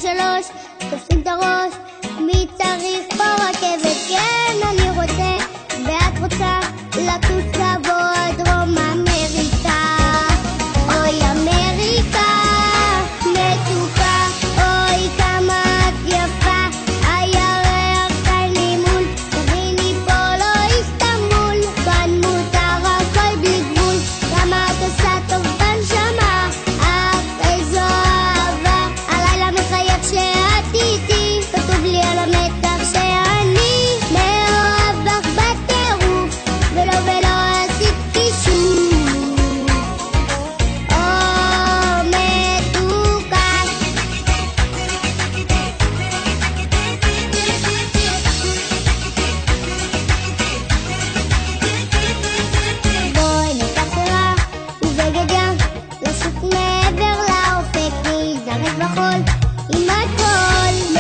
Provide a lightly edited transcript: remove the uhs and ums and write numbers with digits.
שלוש, תופסים את הראש, מי צריך פה רכבת? כן, אני רוצה, ואת רוצה לטוס לבוא דרום אמריקה. אוי אמריקה מתוקה, אוי כמה את יפה, הירח כאן ממול, תביני פה לא איסטנבול, כאן מותר הכל בלי גבול, כמה את עושה טוב בנשמה, אך איזו אהבה, הלילה מחייך שאת איתי, כתוב לי על המצח שאני מאוהב בך בטירוף, ולא עשית קישור. מעבר לאופק, נזרק בחול עם הכל.